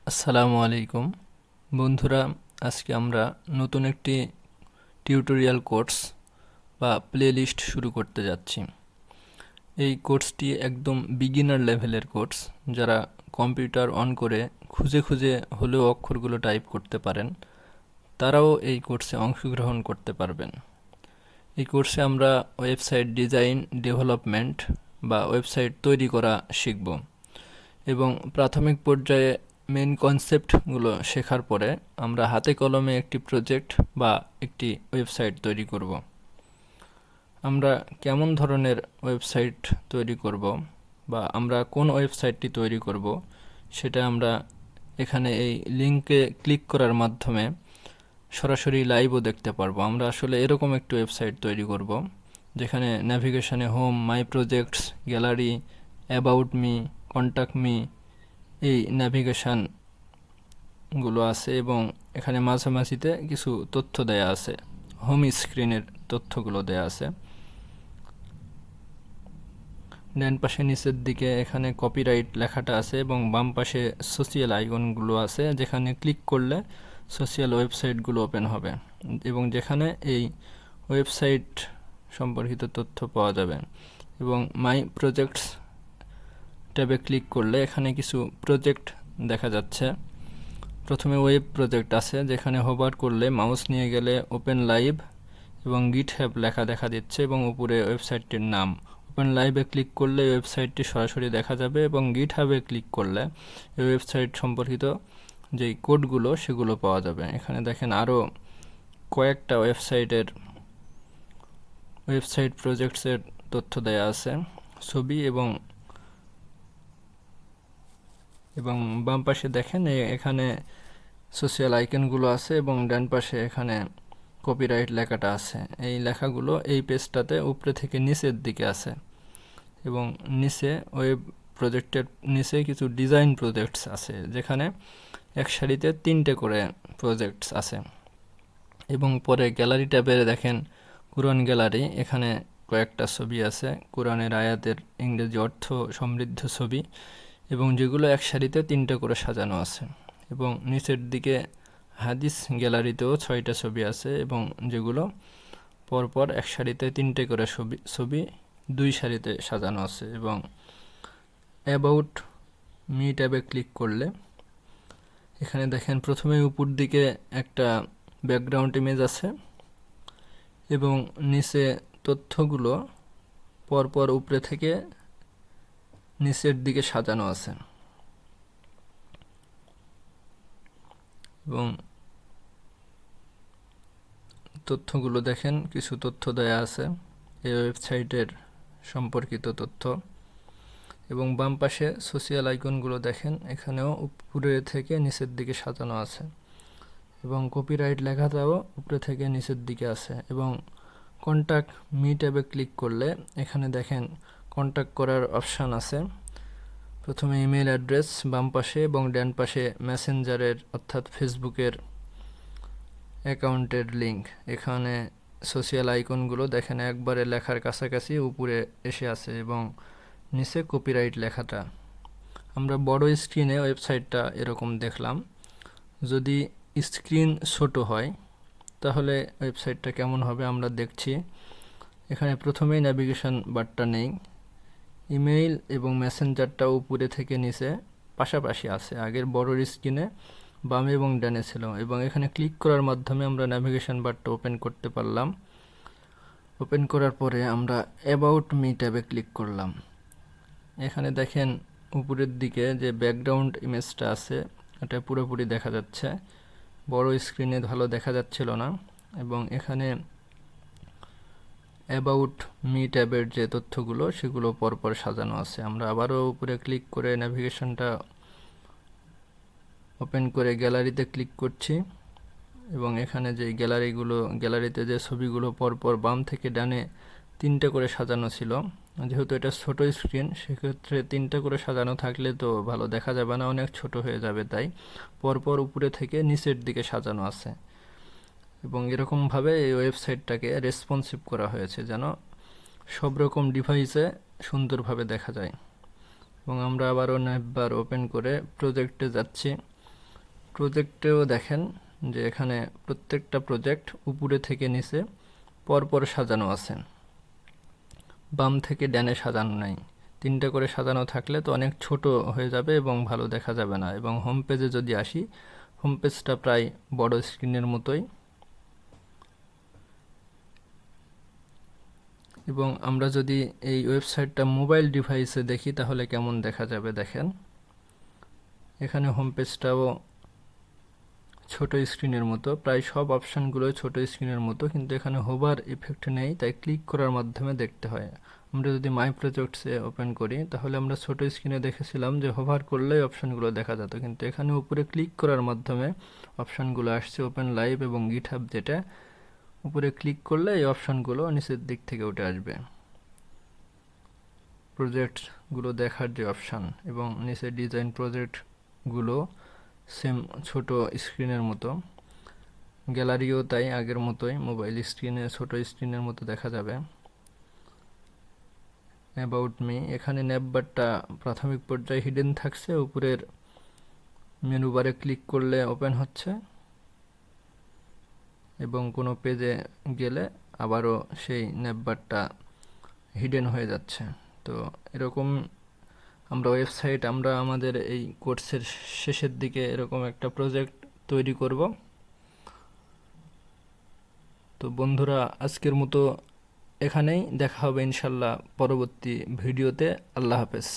আসসালামু আলাইকুম বন্ধুরা, আজকে আমরা নতুন একটি টিউটোরিয়াল কোর্স বা প্লেলিস্ট শুরু করতে যাচ্ছি। এই কোর্সটি একদম বিগিনার লেভেলের কোর্স। যারা কম্পিউটার অন করে খুঁজে খুঁজে হলেও অক্ষরগুলো টাইপ করতে পারেন, তারাও এই কোর্সে অংশগ্রহণ করতে পারবেন। এই কোর্সে আমরা ওয়েবসাইট ডিজাইন, ডেভেলপমেন্ট বা ওয়েবসাইট তৈরি করা শিখব এবং প্রাথমিক পর্যায়ে মেন কনসেপ্টগুলো শেখার পরে আমরা হাতে কলমে একটি প্রজেক্ট বা একটি ওয়েবসাইট তৈরি করব। আমরা কেমন ধরনের ওয়েবসাইট তৈরি করব বা আমরা কোন ওয়েবসাইটটি তৈরি করব সেটা আমরা এখানে এই লিঙ্কে ক্লিক করার মাধ্যমে সরাসরি লাইভও দেখতে পারবো। আমরা আসলে এরকম একটি ওয়েবসাইট তৈরি করব যেখানে ন্যাভিগেশনে home, my projects, gallery, about me, contact me এই ন্যাভিগেশনগুলো আছে এবং এখানে মাঝামাঝিতে কিছু তথ্য দেয়া আছে, হোম স্ক্রিনের তথ্যগুলো দেয়া আছে। ডান পাশে নিচের দিকে এখানে কপিরাইট লেখাটা আছে এবং বাম পাশে সোশিয়াল আইকনগুলো আছে, যেখানে ক্লিক করলে সোশিয়াল ওয়েবসাইটগুলো ওপেন হবে এবং যেখানে এই ওয়েবসাইট সম্পর্কিত তথ্য পাওয়া যাবে। এবং মাই প্রজেক্টস ট্যাবে ক্লিক করলে এখানে কিছু প্রজেক্ট দেখা যাচ্ছে। প্রথমে ওয়েব প্রজেক্ট আছে, যেখানে হোভার করলে মাউস নিয়ে গেলে ওপেন লাইভ এবং গিটহাব লেখা দেখা দিচ্ছে এবং উপরে ওয়েবসাইটটির নাম। ওপেন লাইভে ক্লিক করলে ওয়েবসাইটটি সরাসরি দেখা যাবে এবং গিটহাবে ক্লিক করলে এই ওয়েবসাইট সম্পর্কিত যেই কোডগুলো সেগুলো পাওয়া যাবে। এখানে দেখেন আরও কয়েকটা ওয়েবসাইট প্রজেক্টসের তথ্য দেয়া আছে, ছবি এবং বাম পাশে দেখেন এখানে সোশিয়াল আইকনগুলো আছে এবং ডান পাশে এখানে কপিরাইট লেখাটা আছে। এই লেখাগুলো এই পেজটাতে উপরে থেকে নিচের দিকে আছে এবং নিচে ওয়েব প্রজেক্টের নিচে কিছু ডিজাইন প্রজেক্টস আছে, যেখানে এক সারিতে 3টে করে প্রজেক্টস আছে। এবং পরে গ্যালারি ট্যাবে দেখেন কুরআন গ্যালারি, এখানে কয়েকটা ছবি আছে, কোরআনের আয়াতের ইংরেজি অর্থ সমৃদ্ধ ছবি এবং যেগুলো এক সারিতে 3টে করে সাজানো আছে। এবং নিচের দিকে হাদিস গ্যালারিতেও 6টা ছবি আছে এবং যেগুলো পরপর এক সারিতে 3টে করে ছবি 2 সারিতে সাজানো আছে। এবং অ্যাবাউট মি ট্যাবে ক্লিক করলে এখানে দেখেন প্রথমে উপর দিকে একটা ব্যাকগ্রাউন্ড ইমেজ আছে এবং নিচে তথ্যগুলো পরপর উপরে থেকে নিচের দিকে সাজানো আছে। এবং তথ্যগুলো দেখেন কিছু তথ্য দেয়া আছে এই ওয়েবসাইটের সম্পর্কিত তথ্য। এবং বাম পাশে সোশিয়াল আইকনগুলো দেখেন, এখানেও উপরে থেকে নিচের দিকে সাজানো আছে এবং কপিরাইট লেখাটাও উপরে থেকে নিচের দিকে আছে। এবং কন্ট্যাক্ট মি ট্যাবে ক্লিক করলে এখানে দেখেন কন্ট্যাক্ট করার অপশান আছে। প্রথমে ইমেল অ্যাড্রেস বাম পাশে এবং ডান পাশে মেসেঞ্জারের অর্থাৎ ফেসবুকের অ্যাকাউন্টের লিঙ্ক। এখানে সোশিয়াল আইকনগুলো দেখেন একবারে লেখার কাছাকাছি উপরে এসে আছে এবং নিচে কপিরাইট লেখাটা। আমরা বড় স্ক্রিনে ওয়েবসাইটটা এরকম দেখলাম। যদি স্ক্রিন ছোট হয় তাহলে ওয়েবসাইটটা কেমন হবে আমরা দেখছি। এখানে প্রথমেই ন্যাভিগেশন বারটা নেই, ইমেইল এবং মেসেঞ্জারটা উপরে থেকে নিচে পাশাপাশি আছে, আগের বড় স্ক্রিনে বামে এবং ডানে ছিল। এবং এখানে ক্লিক করার মাধ্যমে আমরা ন্যাভিগেশন বারটা ওপেন করতে পারলাম। ওপেন করার পরে আমরা অ্যাবাউট মি ট্যাবে ক্লিক করলাম। এখানে দেখেন উপরের দিকে যে ব্যাকগ্রাউন্ড ইমেজটা আছে এটা পুরোপুরি দেখা যাচ্ছে, বড় স্ক্রিনে ভালো দেখা যাচ্ছিল না। এবং এখানে অ্যাবাউট মি ট্যাবের যে তথ্যগুলো সেগুলো পরপর সাজানো আছে। আমরা আবারও উপরে ক্লিক করে ন্যাভিগেশনটা ওপেন করে গ্যালারিতে ক্লিক করছি এবং এখানে যে গ্যালারিতে যে ছবিগুলো পরপর বাম থেকে ডানে 3টে করে সাজানো ছিল, যেহেতু এটা ছোট স্ক্রিন সেক্ষেত্রে 3টে করে সাজানো থাকলে তো ভালো দেখা যাবে না, অনেক ছোট হয়ে যাবে, তাই পরপর উপরে থেকে নিচের দিকে সাজানো আছে। এবং এরকমভাবে এই ওয়েবসাইটটাকে রেসপন্সিভ করা হয়েছে যেন সব রকম ডিভাইসে সুন্দরভাবে দেখা যায়। এবং আমরা আবারও নেটবার ওপেন করে প্রজেক্টে যাচ্ছি। প্রজেক্টেও দেখেন যে এখানে প্রত্যেকটা প্রজেক্ট উপরে থেকে নিচে পরপর সাজানো আছে, বাম থেকে ডানে সাজানো নাই। 3টা করে সাজানো থাকলে তো অনেক ছোট হয়ে যাবে এবং ভালো দেখা যাবে না। এবং হোম পেজে যদি আসি, হোম পেজটা প্রায় বড় স্ক্রিনের মতোই। এবং আমরা যদি এই ওয়েবসাইটটা মোবাইল ডিভাইসে দেখি তাহলে কেমন দেখা যাবে দেখেন। এখানে হোম পেজটাও ছোট স্ক্রিনের মতো, প্রায় সব অপশানগুলো ছোট স্ক্রিনের মতো, কিন্তু এখানে হোভার ইফেক্ট নেই, তাই ক্লিক করার মাধ্যমে দেখতে হয়। আমরা যদি মাই প্রজেক্টসে ওপেন করি তাহলে আমরা ছোট স্ক্রিনে দেখেছিলাম যে হোভার করলেই অপশানগুলো দেখা যেত, কিন্তু এখানে উপরে ক্লিক করার মাধ্যমে অপশানগুলো আসছে। ওপেন লাইভ এবং গিটহাব, যেটা উপরে ক্লিক করলে এই অপশানগুলো নিচের দিক থেকে উঠে আসবে। প্রজেক্টগুলো দেখার যে অপশান, এবং নিচে ডিজাইন প্রজেক্টগুলো সেম ছোট স্ক্রিনের মতো। গ্যালারিও তাই আগের মতোই মোবাইল স্ক্রিনে ছোট স্ক্রিনের মতো দেখা যাবে। অ্যাবাউট মি, এখানে নেভবারটা প্রাথমিক পর্যায়ে হিডেন থাকছে, উপরের মেনু বারে ক্লিক করলে ওপেন হচ্ছে এবং কোনো পেজে গেলে আবারও সেই নেভবারটা হিডেন হয়ে যাচ্ছে। তো এরকম আমরা আমাদের এই কোর্সের শেষের দিকে এরকম একটা প্রজেক্ট তৈরি করব। তো বন্ধুরা, আজকের মতো এখানেই, দেখা হবে ইনশাল্লাহ পরবর্তী ভিডিওতে। আল্লাহ হাফেজ।